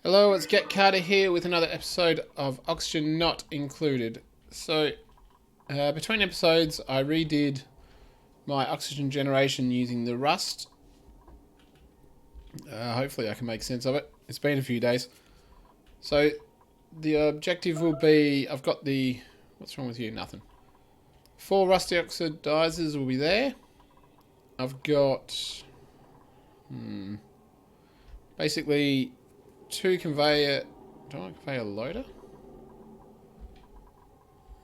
Hello, it's Get Carter here with another episode of Oxygen Not Included. So, between episodes, I redid my oxygen generation using the Rust. Hopefully I can make sense of it. It's been a few days. So, the objective will be, I've got the... What's wrong with you? Nothing. 4 rusty oxidizers will be there. I've got... basically... 2 conveyor... Do I want a conveyor loader?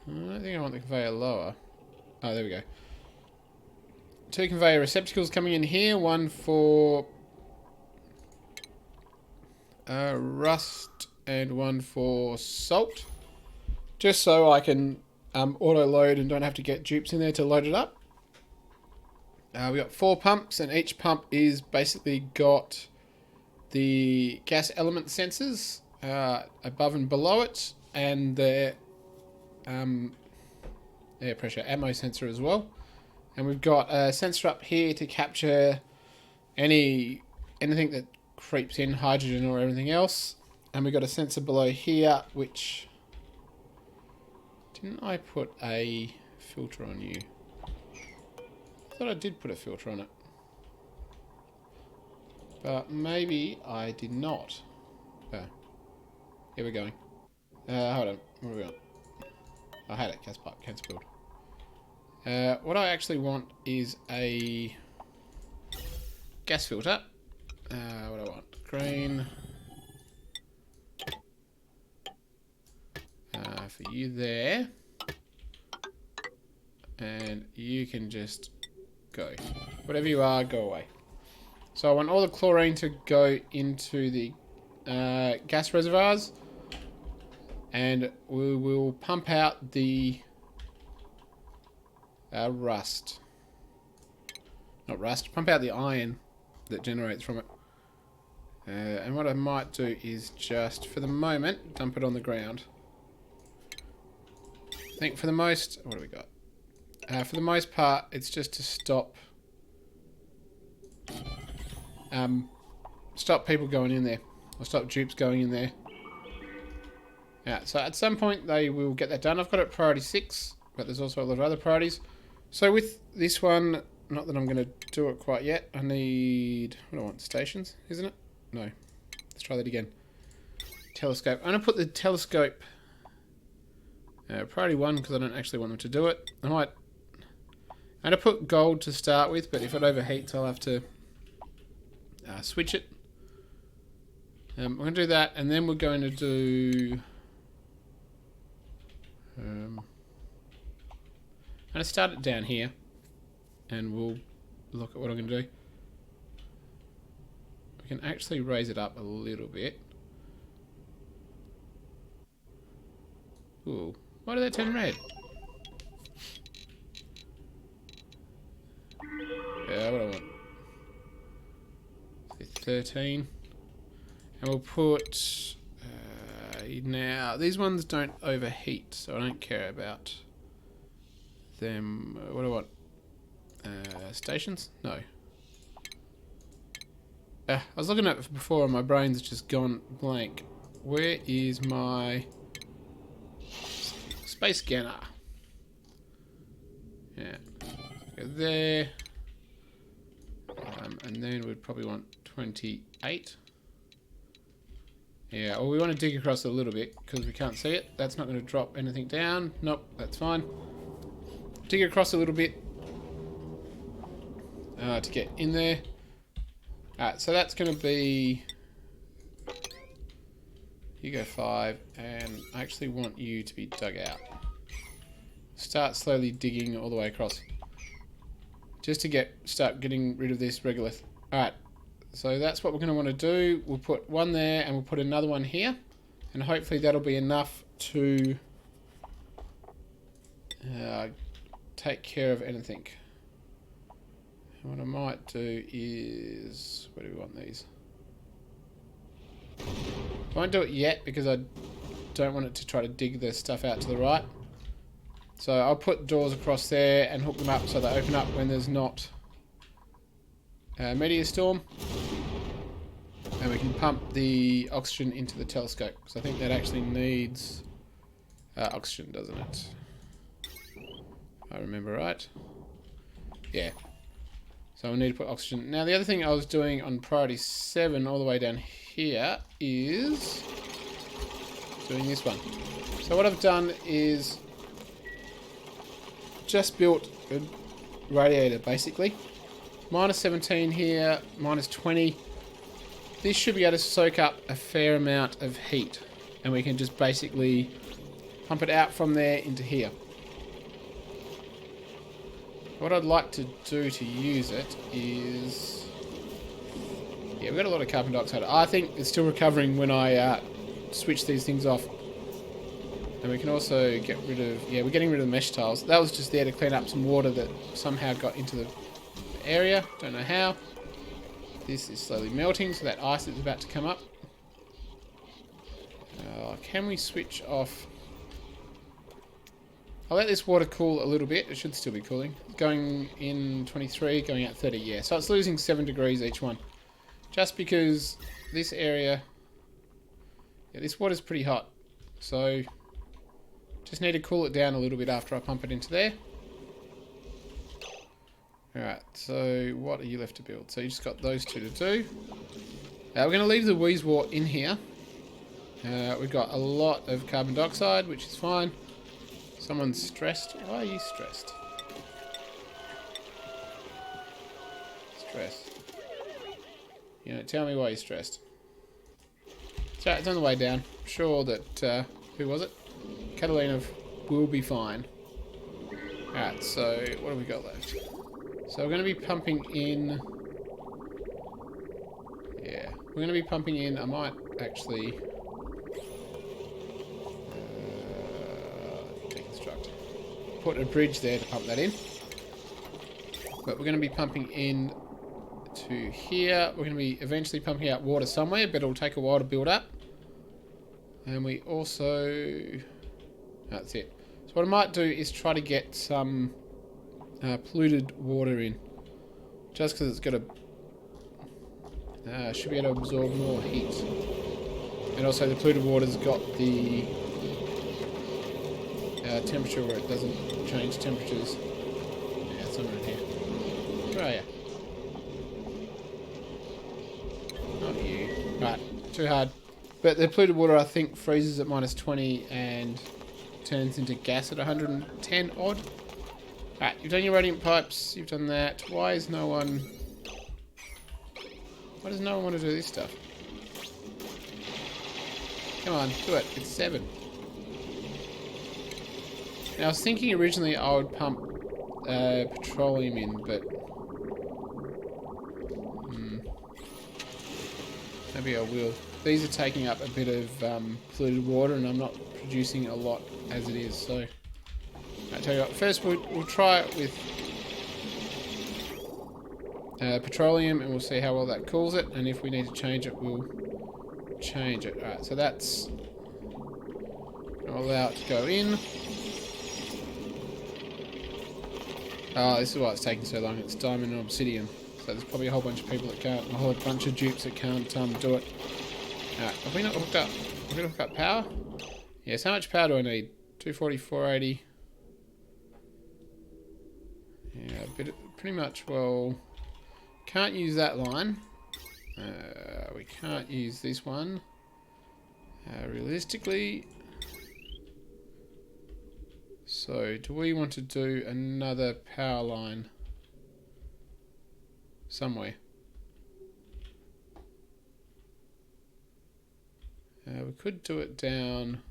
I don't think I want the conveyor lower. Oh, there we go. 2 conveyor receptacles coming in here. One for... rust and one for salt. Just so I can auto-load and don't have to get dupes in there to load it up. We got 4 pumps and each pump is basically got... the gas element sensors above and below it, and the air pressure ammo sensor as well. And we've got a sensor up here to capture anything that creeps in, hydrogen or everything else. And we've got a sensor below here, which... Didn't I put a filter on you? I thought I did put a filter on it. But maybe I did not. Here we're going. Hold on. What have we got? I had it. Gas pipe. Cancer build. What I actually want is a gas filter. What do I want? Green. For you there. And you can just go. Whatever you are, go away. So I want all the chlorine to go into the gas reservoirs, and we will pump out the rust. Not rust, pump out the iron that generates from it. And what I might do is just, for the moment, dump it on the ground. I think for the most... What do we got? For the most part, it's just to stop... stop people going in there, or stop dupes going in there. Yeah, so at some point they will get that done. I've got it priority 6, but there's also a lot of other priorities. So with this one, not that I'm going to do it quite yet, I need... What do I want? Stations, isn't it? No. Let's try that again. Telescope. I'm going to put the telescope priority 1 because I don't actually want them to do it. I'm going to put gold to start with, but if it overheats I'll have to switch it. We're going to do that, and then we're going to do... I'm going to start it down here, and we'll look at what I'm going to do. We can actually raise it up a little bit. Ooh, why did that turn red? Yeah, what do I want? 13, and we'll put now these ones don't overheat, so I don't care about them. What do I want? Stations? No. I was looking at it before and my brain's just gone blank. Where is my space scanner? Yeah, go there. And then we'd probably want 28. Yeah, well, we want to dig across a little bit because we can't see it. That's not going to drop anything down. Nope, that's fine. Dig across a little bit to get in there. Alright, so that's going to be... You go 5, and I actually want you to be dug out. Start slowly digging all the way across. Just to start getting rid of this regolith. Alright, so that's what we're going to want to do. We'll put one there and we'll put another one here. And hopefully that'll be enough to take care of anything. And what I might do is... Where do we want these? I won't do it yet because I don't want it to try to dig the stuff out to the right. So I'll put doors across there and hook them up so they open up when there's not a meteor storm. And we can pump the oxygen into the telescope, because I think that actually needs oxygen, doesn't it? If I remember right. Yeah. So we need to put oxygen. Now the other thing I was doing on priority 7 all the way down here is doing this one. So what I've done is just built a radiator basically. Minus 17 here, minus 20. This should be able to soak up a fair amount of heat, and we can just basically pump it out from there into here. What I'd like to do to use it is... yeah, we've got a lot of carbon dioxide. I think it's still recovering when I switch these things off. And we can also get rid of... yeah, we're getting rid of the mesh tiles. That was just there to clean up some water that somehow got into the area. Don't know how. This is slowly melting, so that ice is about to come up. Can we switch off... I'll let this water cool a little bit. It should still be cooling. Going in 23, going out 30. Yeah, so it's losing 7 degrees each one. Just because this area... yeah, this water's pretty hot. So, just need to cool it down a little bit after I pump it into there. Alright, so what are you left to build? So you just got those two to do. We're going to leave the Wheezewort in here. We've got a lot of carbon dioxide, which is fine. Someone's stressed. Why are you stressed? Stressed. You know, tell me why you're stressed. So it's on the way down. I'm sure that, who was it? Catalina will be fine. Alright, so what have we got left? So we're going to be pumping in... yeah, we're going to be pumping in... I might actually... deconstruct. Put a bridge there to pump that in. But we're going to be pumping in to here. We're going to be eventually pumping out water somewhere, but it'll take a while to build up. And we also... that's it. So what I might do is try to get some polluted water in. Just because it's got a... should be able to absorb more heat. And also the polluted water's got the temperature where it doesn't change temperatures. Yeah, somewhere in here. Where are you? Not you. Right, too hard. But the polluted water, I think, freezes at minus 20 and turns into gas at 110 odd. Alright, you've done your radiant pipes, you've done that. Why is no one... why does no one want to do this stuff? Come on, do it. It's 7. Now, I was thinking originally I would pump petroleum in, but... maybe I will. These are taking up a bit of polluted water, and I'm not producing a lot as it is, so... I tell you what, first we'll try it with petroleum, and we'll see how well that cools it, and if we need to change it, we'll change it. Alright, so that's... I'll allow it to go in. Oh, this is why it's taking so long. It's diamond and obsidian. So there's probably a whole bunch of people that can't, a whole bunch of dupes that can't do it. Alright, have we not hooked up? Have we not hooked up power? Yes, how much power do I need? 240, 480. Yeah, pretty much, well... Can't use that line. We can't use this one. Realistically... So, do we want to do another power line? Somewhere. We could do it down...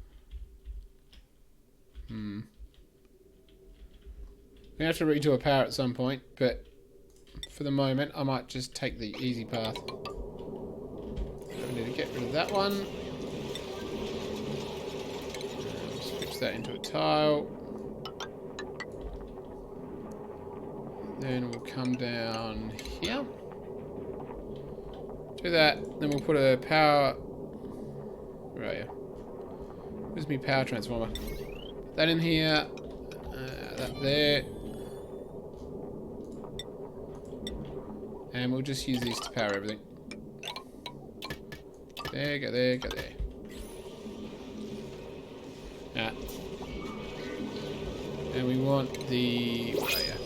We have to redo a power at some point, but for the moment, I might just take the easy path. I need to get rid of that one. Switch that into a tile. Then we'll come down here. Do that. Then we'll put a power... Where are you? Where's my power transformer? Put that in here. That there. And we'll just use these to power everything. there, go there, go there. Ah. And we want the... Oh, yeah.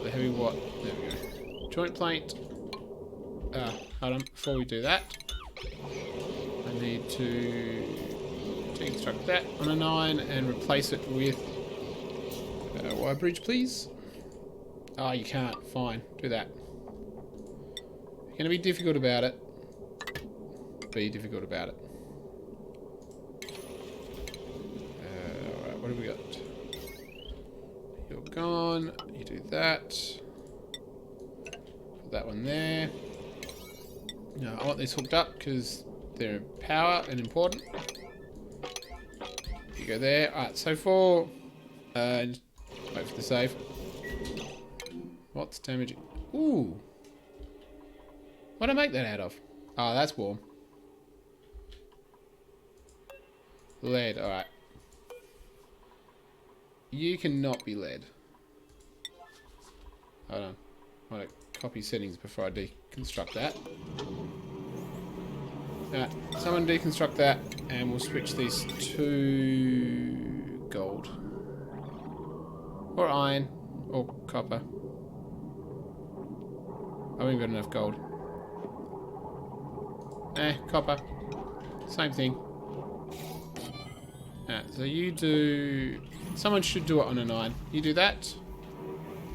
The heavy what? There we go. Joint plate. Hold on. Before we do that, I need to deconstruct that on a 9 and replace it with wire bridge, please. Oh, you can't. Fine. Do that. You're going to be difficult about it. Be difficult about it. Alright, what have we got? You're gone. You do that. Put that one there. No, I want these hooked up because they're power and important. You go there. Alright, so for... wait for the save. What's damaging? Ooh. What did I make that out of? Oh, that's warm. Lead, alright. You cannot be lead. Hold on. I want to copy settings before I deconstruct that. Alright, someone deconstruct that and we'll switch these to gold. Or iron. Or copper. I haven't got enough gold. Copper. Same thing. So you do... Someone should do it on a 9. You do that.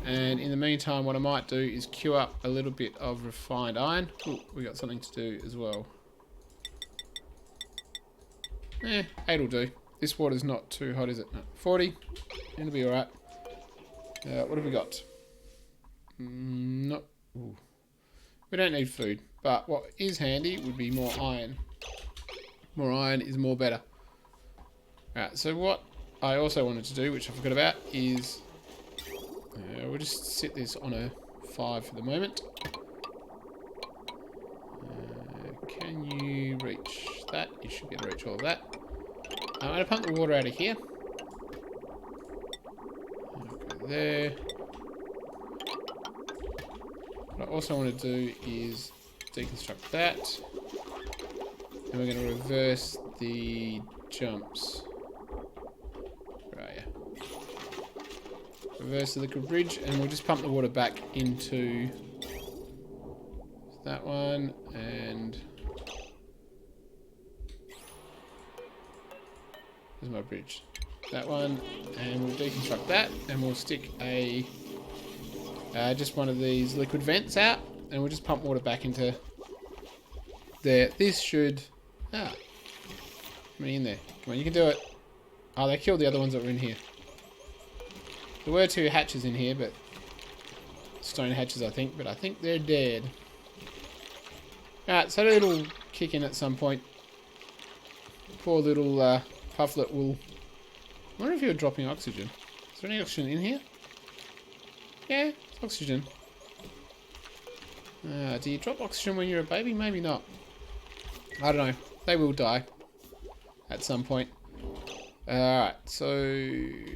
And in the meantime, what I might do is queue up a little bit of refined iron. Ooh, we got something to do as well. 8 will do. This water's not too hot, is it? No. 40. It'll be alright. What have we got? Not... Ooh. We don't need food. But what is handy would be more iron. More iron is more better. Alright, so what I also wanted to do, which I forgot about, is... we'll just sit this on a 5 for the moment. Can you reach that? You should be able to reach all of that. I'm going to pump the water out of here. Go there. What I also want to do is deconstruct that. And we're going to reverse the jumps. Right, yeah. Reverse the liquid bridge, and we'll just pump the water back into that one, and there's my bridge. That one, and we'll deconstruct that, and we'll stick a just one of these liquid vents out, and we'll just pump water back into there. This should... come in there. Come on, you can do it. Oh, they killed the other ones that were in here. There were 2 hatches in here, but... Stone hatches, I think, but I think they're dead. Alright, so it'll kick in at some point. Poor little Pufflet will... I wonder if you're dropping oxygen. Is there any oxygen in here? Yeah, it's oxygen. Do you drop oxygen when you're a baby? Maybe not. I don't know. They will die. At some point. Alright, so...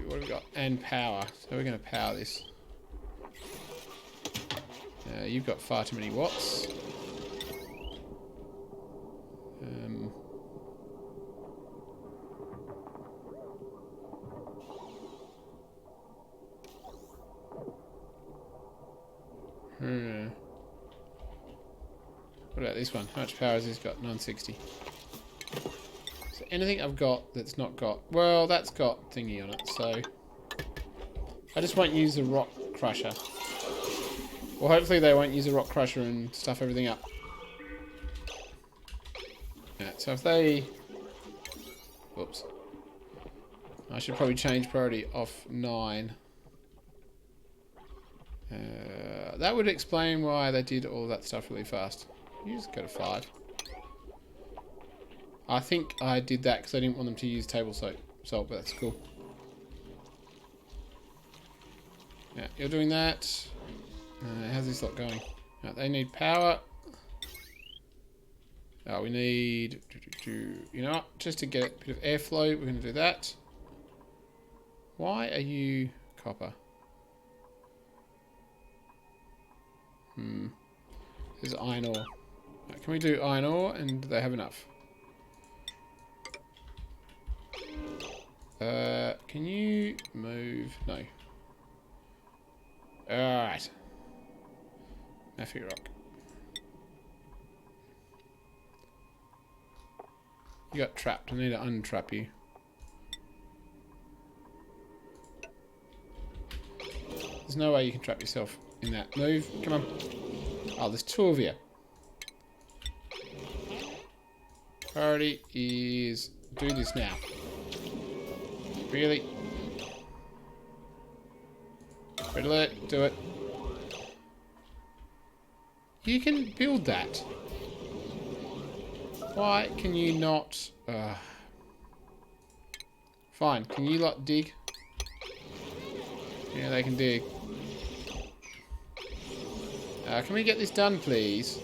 What have we got? And power. So we're going to power this. You've got far too many watts. What about this one? How much power has this got? 960. So anything I've got that's not got... Well, that's got thingy on it, so... I just won't use the rock crusher. Well, hopefully they won't use a rock crusher and stuff everything up. Yeah, so if they... Whoops. I should probably change priority off 9. That would explain why they did all that stuff really fast. You just go to 5. I think I did that because I didn't want them to use table salt, but that's cool. Yeah, you're doing that. How's this lot going? Right, they need power. Oh, we need... You know what? Just to get a bit of airflow, we're going to do that. Why are you copper? This is iron ore. Right, can we do iron ore? And do they have enough? Can you move? No. Alright. Mafia rock. You got trapped. I need to untrap you. There's no way you can trap yourself in that. Move. Come on. Oh, there's two of you. Priority is do this now. Really? Red alert. Do it. You can build that. Why can you not... Fine. Can you lot dig? Yeah, they can dig. Can we get this done, please?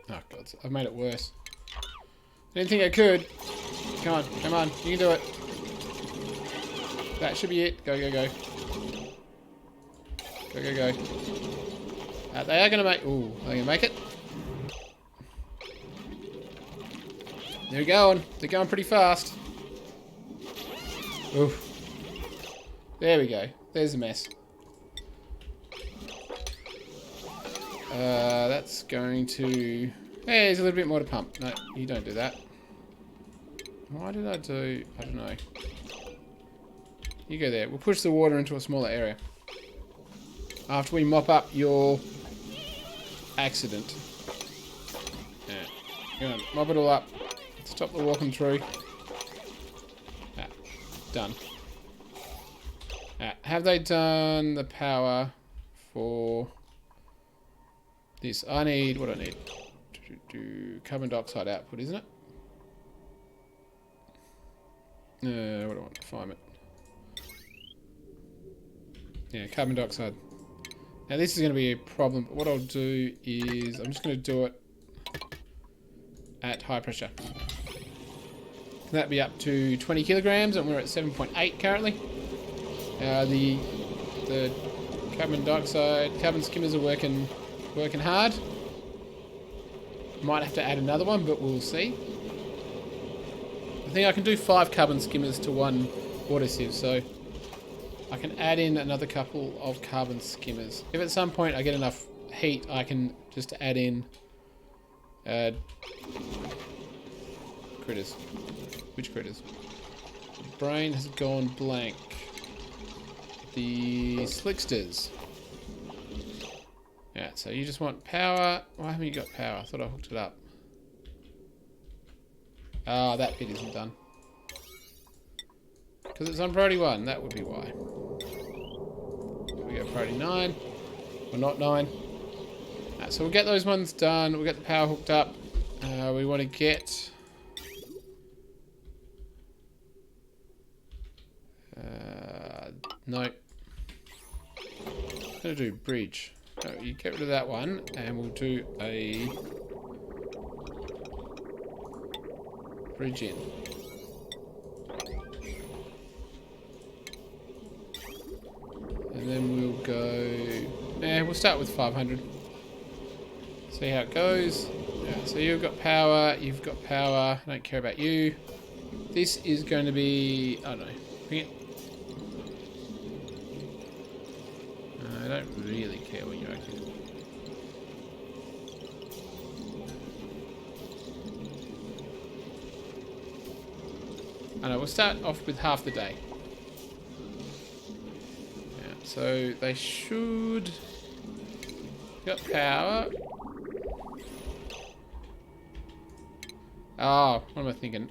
Oh, God. I've made it worse. I didn't think I could. Come on. Come on. You can do it. That should be it. Go, go, go. Go, go, go. They are going to make... Ooh, are they going to make it? They're going. They're going pretty fast. Oof. There we go. There's a mess. That's going to... Hey, there's a little bit more to pump. No, you don't do that. Why did I do... I don't know. You go there. We'll push the water into a smaller area. After we mop up your accident. Yeah. Come on, mop it all up. Stop the walking through. Done. Have they done the power for this? I need... What do I need? Do carbon dioxide output, isn't it? What do I want? Refinement. Yeah, carbon dioxide. Now this is going to be a problem, but what I'll do is I'm just going to do it at high pressure. That'd be up to 20 kilograms, and we're at 7.8 currently. The carbon dioxide, carbon skimmers are working hard. Might have to add another one, but we'll see. I think I can do 5 carbon skimmers to 1 water sieve, so I can add in another couple of carbon skimmers. If at some point I get enough heat, I can just add in critters. Which critters? The brain has gone blank. The slicksters. Yeah, so you just want power. Why haven't you got power? I thought I hooked it up. Ah, that bit isn't done. Because it's on priority 1, that would be why. We go priority 9. Or not 9. Right, so we'll get those ones done. We'll get the power hooked up. We want to get... no. I'm going to do bridge. No, you get rid of that one, and we'll do a bridge in. And then we'll go... we'll start with 500. See how it goes. Yeah, so you've got power, you've got power. I don't care about you. This is going to be... I don't know. Bring it. I don't really care what you reckon. I know, we'll start off with half the day. Yeah, so they should... Got power. Oh, what am I thinking?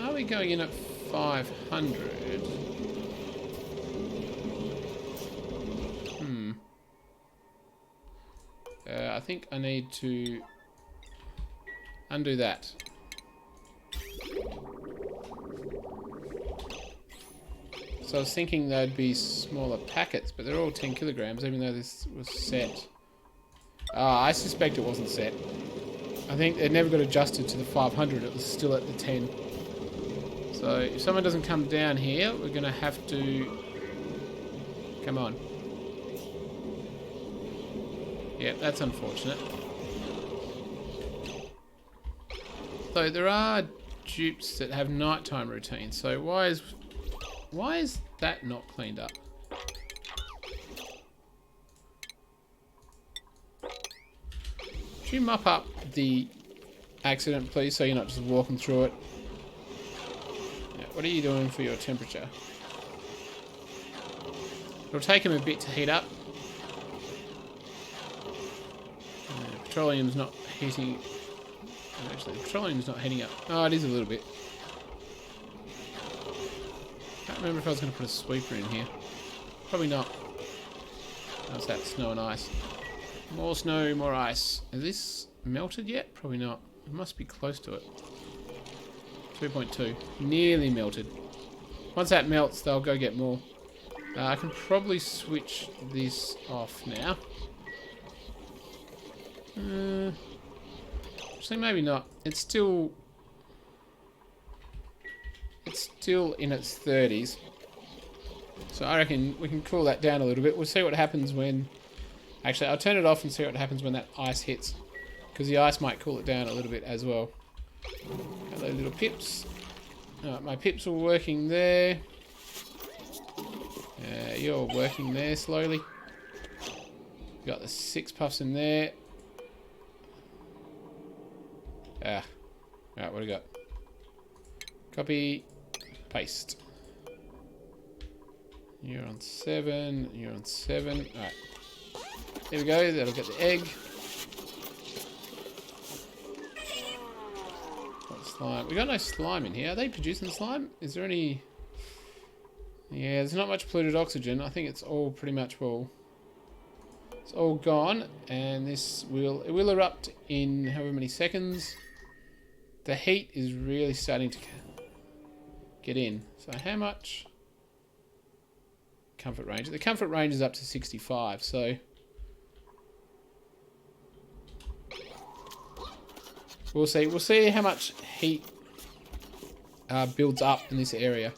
Are we going in at 500? I think I need to undo that. So I was thinking they'd be smaller packets, but they're all 10 kilograms, even though this was set. I suspect it wasn't set. I think it never got adjusted to the 500. It was still at the 10. So if someone doesn't come down here, we're going to have to... Come on. Yeah, that's unfortunate. So there are dupes that have nighttime routines. So why is that not cleaned up? Could you mop up the accident, please, so you're not just walking through it? Yeah, what are you doing for your temperature? It'll take him a bit to heat up. Petroleum's not heating. Actually, petroleum's not heating up. Oh, it is a little bit. Can't remember if I was going to put a sweeper in here. Probably not. How's that? Snow and ice. More snow, more ice. Is this melted yet? Probably not. It must be close to it. 3.2. Nearly melted. Once that melts, they'll go get more. I can probably switch this off now. Actually, maybe not. It's still in its 30s. So I reckon we can cool that down a little bit. We'll see what happens when... Actually, I'll turn it off and see what happens when that ice hits. Because the ice might cool it down a little bit as well. Hello, little pips. My pips are working there. You're working there slowly. Got the 6 puffs in there. Right, what do we got? Copy, paste. You're on 7, you're on 7. Alright. There we go, that'll get the egg. What slime? We got no slime in here. Are they producing slime? Is there any... Yeah, there's not much polluted oxygen. I think it's all pretty much well... It's all gone, and it will erupt in however many seconds. The heat is really starting to get in. So how much comfort range? The comfort range is up to 65, so we'll see. We'll see how much heat builds up in this area.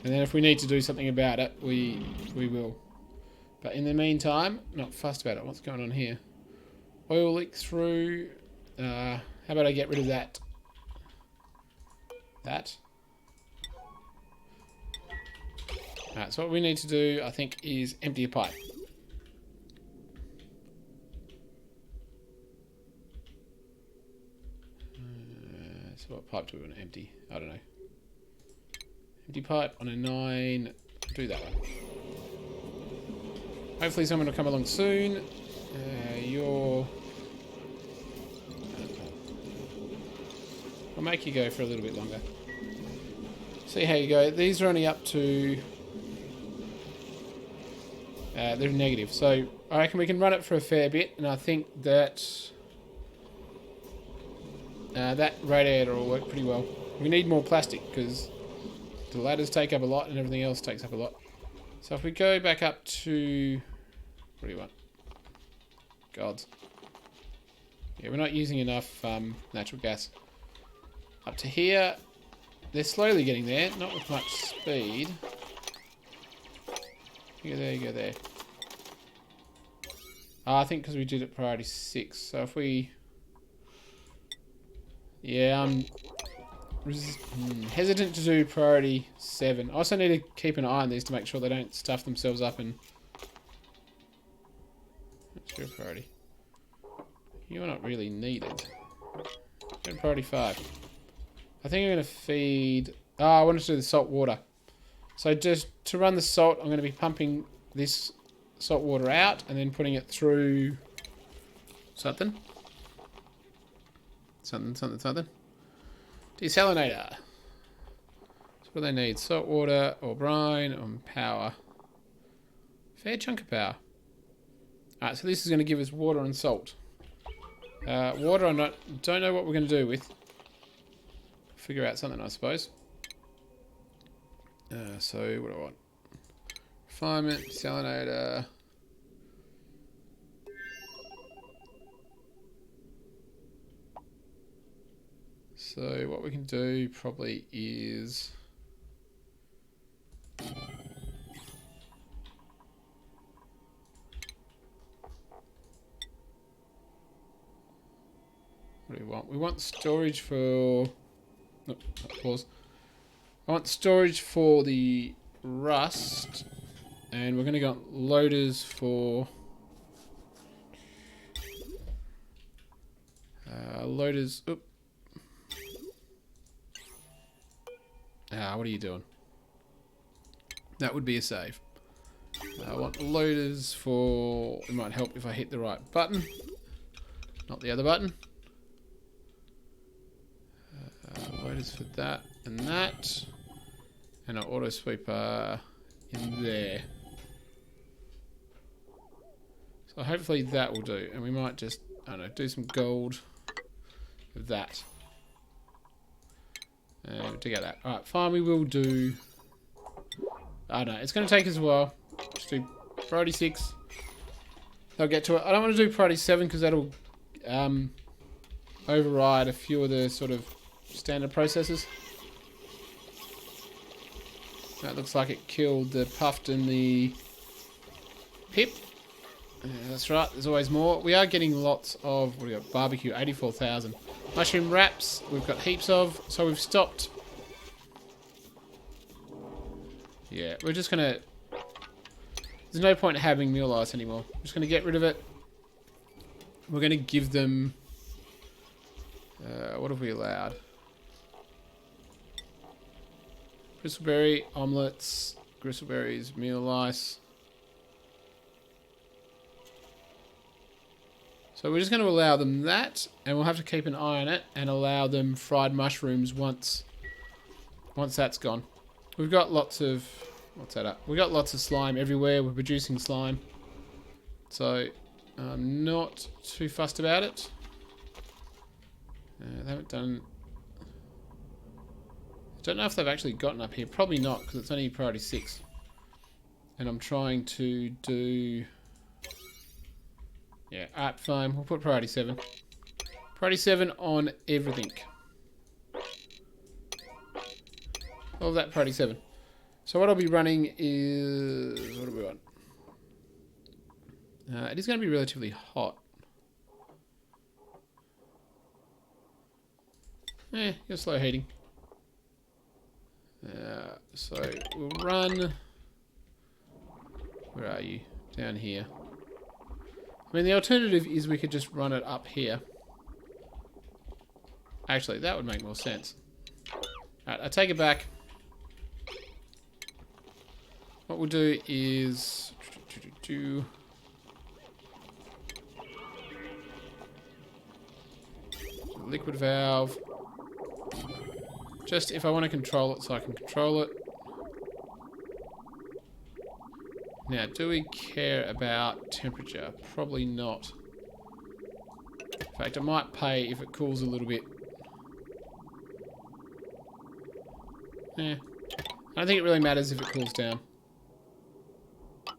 And then if we need to do something about it, we will. But in the meantime, not fussed about it. What's going on here? Oil leak through. How about I get rid of that? Alright, so what we need to do, I think, is empty a pipe. So what pipe do we want to empty? I don't know. Empty pipe on a 9. Do that one. Hopefully someone will come along soon. I'll make you go for a little bit longer. See how you go. These are only up to... they're negative. So I reckon we can run it for a fair bit. And I think that... that radiator will work pretty well. We need more plastic because the ladders take up a lot and everything else takes up a lot. So if we go back up to... What do you want? Gods. Yeah, we're not using enough natural gas. Up to here. They're slowly getting there, not with much speed. You go there, you go there. I think because we did it priority 6. So if we... Yeah, I'm hesitant to do priority 7. I also need to keep an eye on these to make sure they don't stuff themselves up and... What's your priority? You're not really needed. Go to priority 5. I think I'm going to feed... Oh, I want to do the salt water. So just to run the salt, I'm going to be pumping this salt water out and then putting it through something. Something. Desalinator. So what do they need? Salt water or brine or power. Fair chunk of power. Alright, so this is going to give us water and salt. Water I don't know what we're going to do with. Figure out something, I suppose. So what do I want? Refinement, desalinator. So what we can do probably is... What do we want? We want storage for... Nope, pause. I want storage for the rust. And we're going to go loaders for... loaders... Oop. What are you doing? That would be a save. I want loaders for... It might help if I hit the right button. Not the other button. Loaders for that and that. And an auto sweeper in there. So hopefully that will do. And we might just, I don't know, do some gold of that. To get that. Alright, fine, we will do... I don't know, it's going to take us a while. Just do priority 6. I'll get to it. I don't want to do priority 7 because that'll override a few of the sort of standard processes. That looks like it killed the puffed and the pip. Yeah, that's right, there's always more. We are getting lots of, what do we got? Barbecue, 84,000. Mushroom wraps, we've got heaps of. So we've stopped. Yeah, we're just going to... There's no point having meal ice anymore. We're just going to get rid of it. We're going to give them... what have we allowed? Gristleberry, omelettes, gristleberries, meal ice. So we're just going to allow them that, and we'll have to keep an eye on it and allow them fried mushrooms once that's gone. We've got lots of... What's that up? We've got lots of slime everywhere. We're producing slime. So, I'm not too fussed about it. They haven't done... I don't know if they've actually gotten up here. Probably not, because it's only priority 6. And I'm trying to do... Yeah, alright, fine. We'll put priority 7. Priority 7 on everything. All of that priority 7. So what I'll be running is... What do we want? It is going to be relatively hot. You're slow heating. So we'll run... Where are you? Down here. I mean, the alternative is we could just run it up here. Actually, that would make more sense. Alright, I take it back. What we'll do is... Liquid valve. Just if I want to control it so I can control it. Now, do we care about temperature? Probably not. In fact, I might pay if it cools a little bit. I don't think it really matters if it cools down. I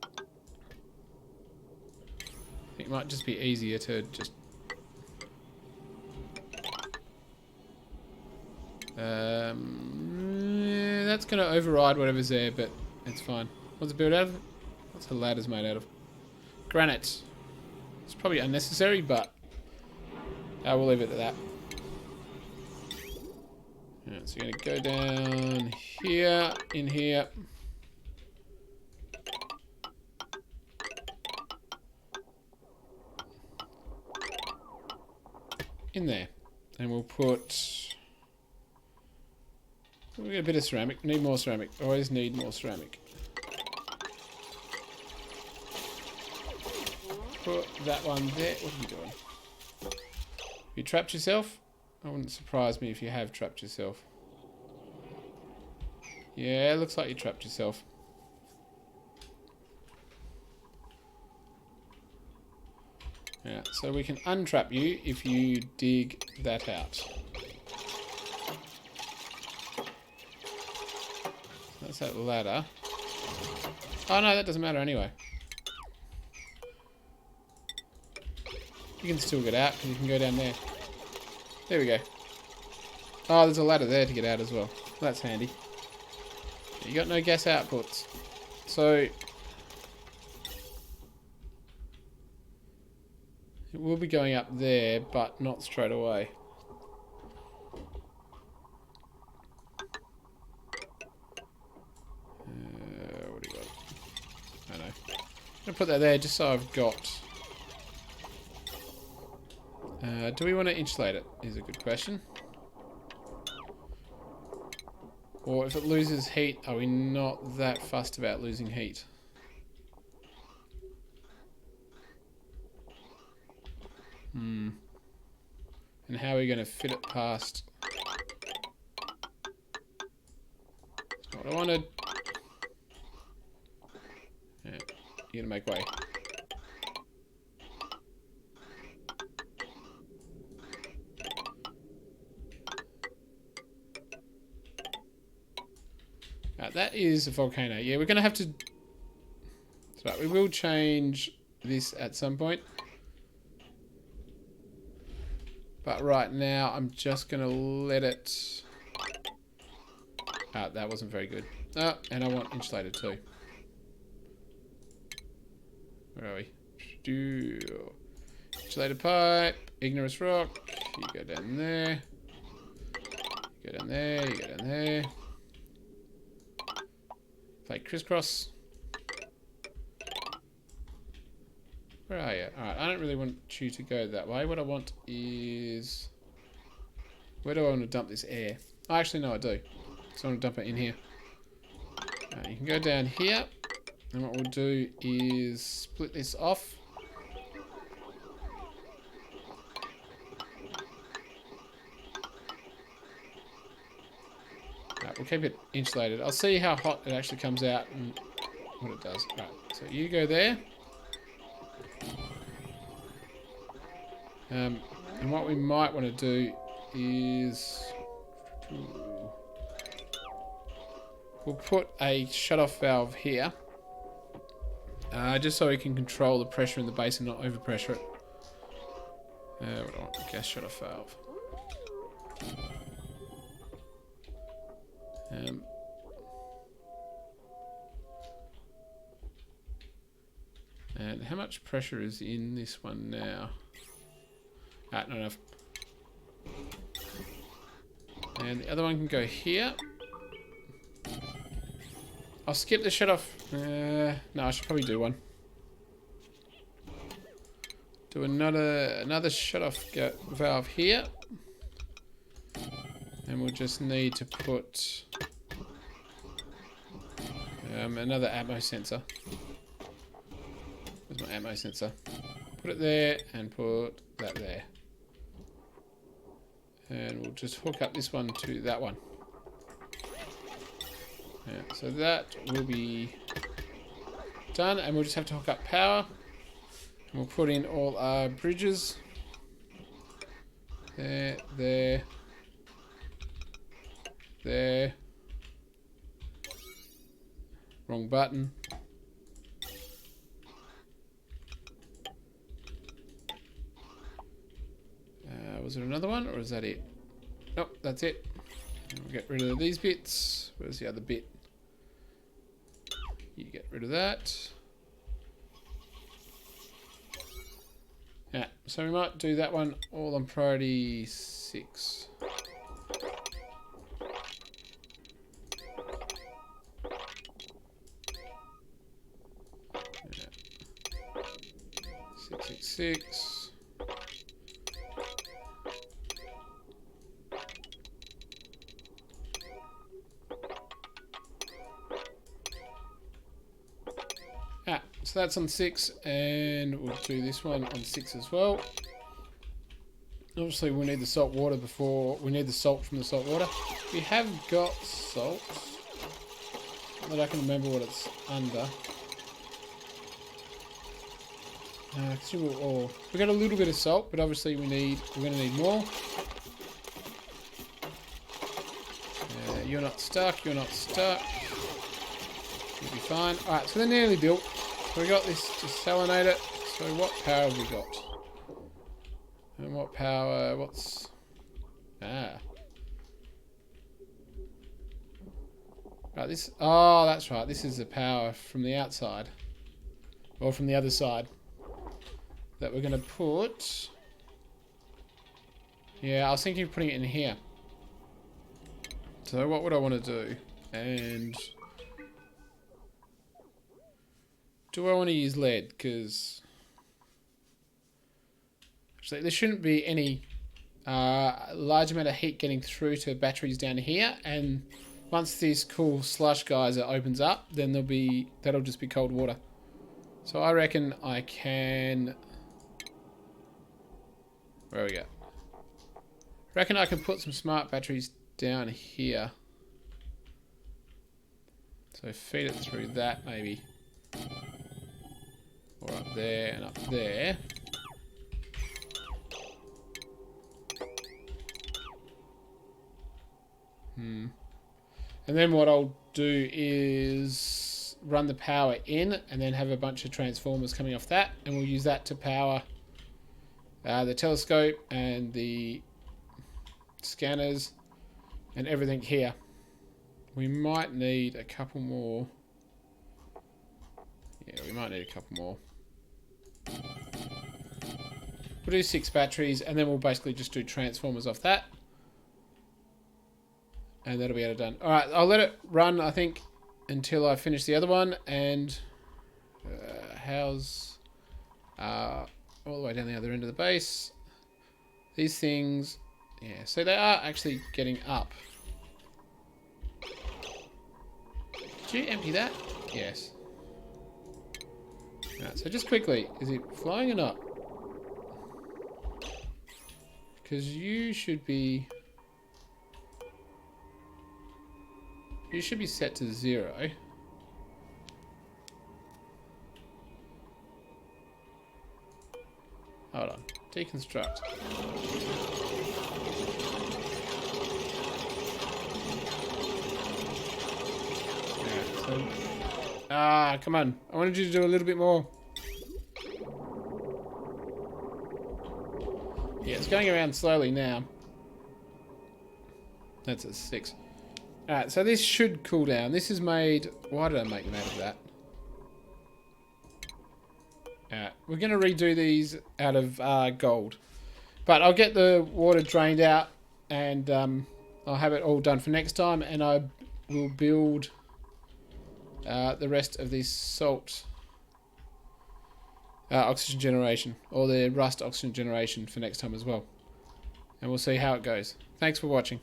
think it might just be easier to just... that's going to override whatever's there, but it's fine. What's it built out of? What's the ladders made out of? Granite. It's probably unnecessary, but we'll leave it at that. Alright, so you're going to go down here, in here. In there. And we'll put... We'll get a bit of ceramic. Need more ceramic. Always need more ceramic. Put that one there. What are you doing? You trapped yourself? It wouldn't surprise me if you have trapped yourself. Yeah, it looks like you trapped yourself. Yeah, so we can untrap you if you dig that out. That's that ladder. Oh no, that doesn't matter anyway. You can still get out because you can go down there. There we go. Oh, there's a ladder there to get out as well. That's handy. You got no gas outputs. So it will be going up there, but not straight away. What do you got? I know. I'm gonna put that there just so I've got. Do we want to insulate it? Is a good question. Or if it loses heat, are we not that fussed about losing heat? And how are we going to fit it past? That's what I wanted. Yeah, you're going to make way. That is a volcano. Yeah, we're going to have to... So we will change this at some point. But right now, I'm just going to let it... that wasn't very good. Oh, and I want insulated too. Where are we? Insulated pipe. Igneous rock. You go down there. You go down there. You go down there. Play crisscross. Where are you? Alright, I don't really want you to go that way. What I want is... Where do I want to dump this air? Oh, actually, no, I do. So I want to dump it in here. You can go down here. And what we'll do is split this off. We'll keep it insulated. I'll see how hot it actually comes out and what it does. Right, so you go there. And what we might want to do is... We'll put a shut-off valve here. Just so we can control the pressure in the base and not overpressure it. What do I want? Gas shut-off valve. And how much pressure is in this one now? Not enough. And the other one can go here. I'll skip the shut off. No, I should probably do one. Do another shut off valve here. And we'll just need to put another ammo sensor. Where's my ammo sensor? Put it there and put that there. And we'll just hook up this one to that one. Yeah, so that will be done, and we'll just have to hook up power. And we'll put in all our bridges. There, there, there. Wrong button. Was there another one, or is that it? Nope, that's it. And we'll get rid of these bits. Where's the other bit? You get rid of that. Yeah, so we might do that one all on priority 6. Yeah. 666. So that's on 6, and we'll do this one on 6 as well. Obviously, we'll need the salt water before... We need the salt from the salt water. We have got salt. But I can remember what it's under. Consumable ore. We got a little bit of salt, but obviously we're going to need more. You're not stuck. You're not stuck. You'll be fine. All right, so they're nearly built. So we got this to salinate it. So what power have we got? And what power? What's... Right, this... Oh, that's right. This is the power from the outside. Or from the other side. That we're going to put... Yeah, I was thinking of putting it in here. So what would I want to do? And... Do I want to use lead? Because... Actually, there shouldn't be any large amount of heat getting through to batteries down here. And once this cool slush geyser opens up, then that'll just be cold water. So I reckon I can... Where we go? Reckon I can put some smart batteries down here. So feed it through that maybe. Or up there and up there. And then what I'll do is run the power in and then have a bunch of transformers coming off that, and we'll use that to power the telescope and the scanners and everything here. We might need a couple more. Yeah, we might need a couple more. We'll do 6 batteries and then we'll basically just do transformers off that. And that'll be it done. Alright, I'll let it run, I think, until I finish the other one. And how's... all the way down the other end of the base. These things... Yeah, so they are actually getting up. Did you empty that? Yes. Alright, so just quickly, is it flying or not? Because you should be... You should be set to 0. Hold on. Deconstruct. Yeah, so... come on. I wanted you to do a little bit more. Yeah, it's going around slowly now. That's a 6. Alright, so this should cool down. This is made... Why did I make them out of that? Alright, we're going to redo these out of gold. But I'll get the water drained out and I'll have it all done for next time, and I will build the rest of this salt oxygen generation, or the rust oxygen generation for next time as well. And we'll see how it goes. Thanks for watching.